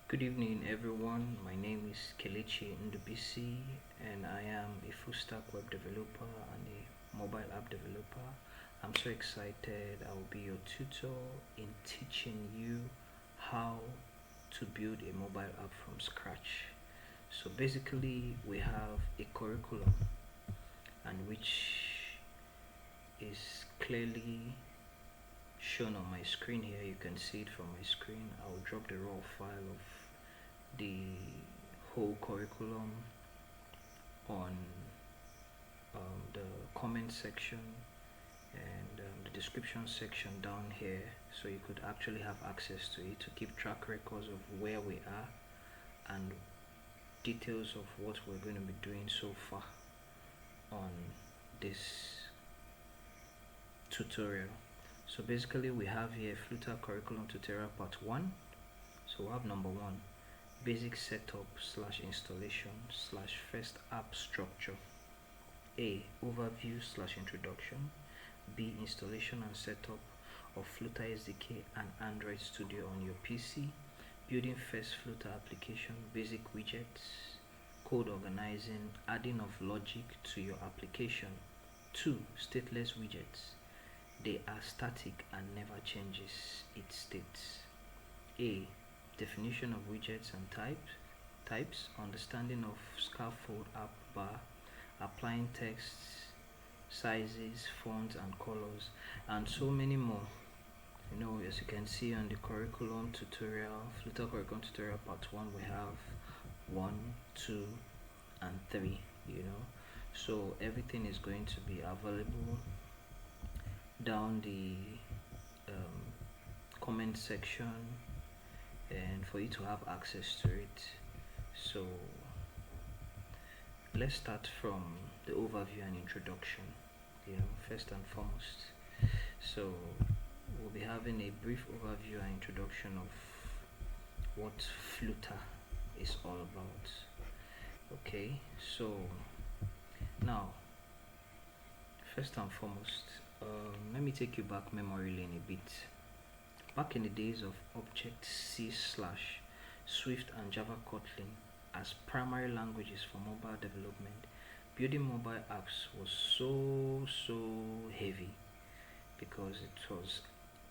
Good evening, everyone. My name is Kelechi Ndubisi, and I am a full stack web developer and a mobile app developer. I'm so excited. I will be your tutor in teaching you how to build a mobile app from scratch. So basically, we have a curriculum, and which is clearly shown on my screen here. You can see it from my screen. I will drop the raw file of the whole curriculum on the comment section and the description section down here, so you could actually have access to it to keep track records of where we are and details of what we're going to be doing so far on this tutorial. So basically we have here Flutter curriculum tutorial part 1. So we have number 1, basic setup / installation / first app structure. A, overview / introduction. B, installation and setup of Flutter SDK and Android Studio on your PC. Building first Flutter application, basic widgets, code organizing, adding of logic to your application. 2, stateless widgets. They are static and never changes its states. A, definition of widgets and types, understanding of scaffold app bar, applying texts, sizes, fonts and colors, and so many more. As you can see on the curriculum tutorial, Flutter curriculum tutorial part 1, we have 1, 2 and 3. So everything is going to be available down the comment section and for you to have access to it. So let's start from the overview and introduction, first and foremost. So we'll be having a brief overview and introduction of what Flutter is all about. Okay, so now first and foremost, let me take you back memory lane a bit. Back in the days of Object-C / Swift and Java Kotlin as primary languages for mobile development, building mobile apps was so heavy because it was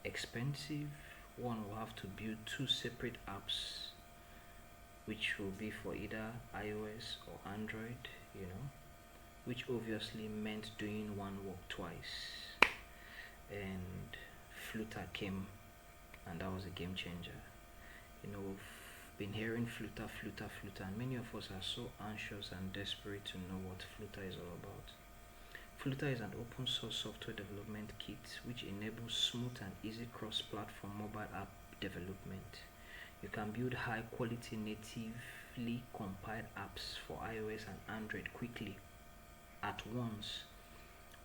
expensive. One will have to build 2 separate apps, which will be for either iOS or Android, which obviously meant doing one work twice. And Flutter came, and that was a game changer. We've been hearing Flutter, and many of us are so anxious and desperate to know what Flutter is all about. Flutter is an open source software development kit which enables smooth and easy cross-platform mobile app development. You can build high quality natively compiled apps for iOS and Android quickly at once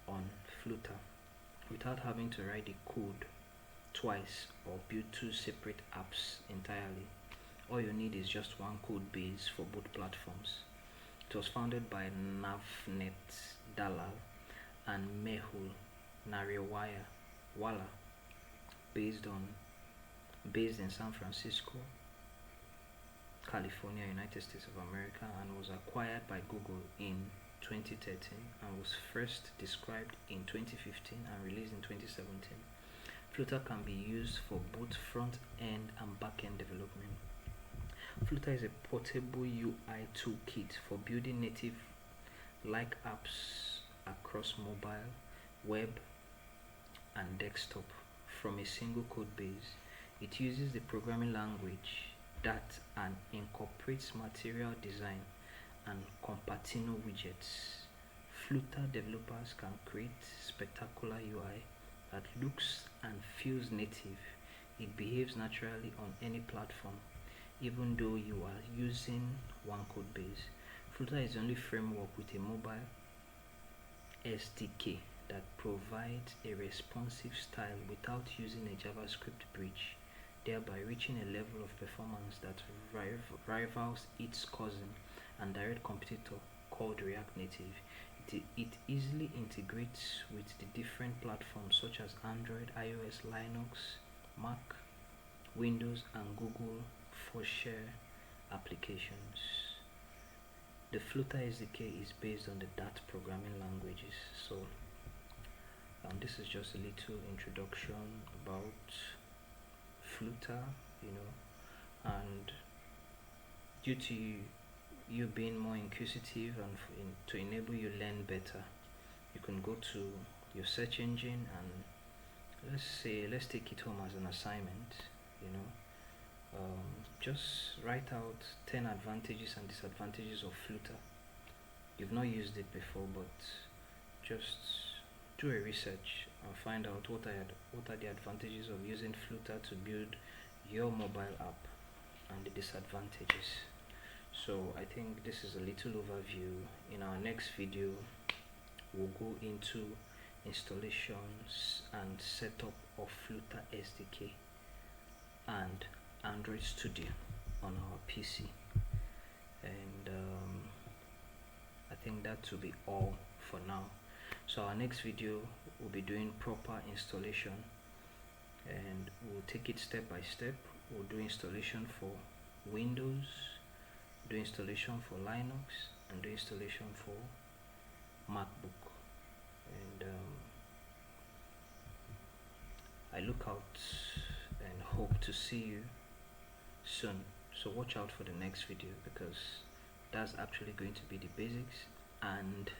on Flutter without having to write the code twice or build 2 separate apps entirely. All you need is just one code base for both platforms. It was founded by Navneet Dalal and Mehul Narewala, based in San Francisco, California, United States of America, and was acquired by Google in 2013 and was first described in 2015 and released in 2017. Flutter can be used for both front-end and back-end development. Flutter is a portable UI toolkit for building native-like apps across mobile, web, and desktop from a single code base. It uses the programming language that and incorporates material design and Compartino widgets. Flutter developers can create spectacular UI that looks and feels native. It behaves naturally on any platform, even though you are using one code base. Flutter is the only framework with a mobile SDK that provides a responsive style without using a JavaScript bridge, thereby reaching a level of performance that rivals its cousin and direct competitor called React Native. It easily integrates with the different platforms such as Android, iOS, Linux, Mac, Windows, and Google for share applications. The Flutter SDK is based on the Dart programming languages. So this is just a little introduction about Flutter, and due to you being more inquisitive and to enable you learn better, you can go to your search engine and let's take it home as an assignment. Just write out 10 advantages and disadvantages of Flutter. You've not used it before, but just do a research and find out what are the advantages of using Flutter to build your mobile app and the disadvantages. So I think this is a little overview. In our next video, we'll go into installations and setup of Flutter SDK and Android Studio on our PC, and I think that will be all for now. So our next video will be doing proper installation, and we'll take it step by step. We'll do installation for Windows, do installation for Linux, and do installation for MacBook. And I look out and hope to see you soon. So watch out for the next video, because that's actually going to be the basics and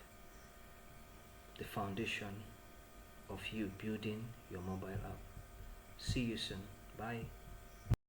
the foundation of you building your mobile app. See you soon. Bye.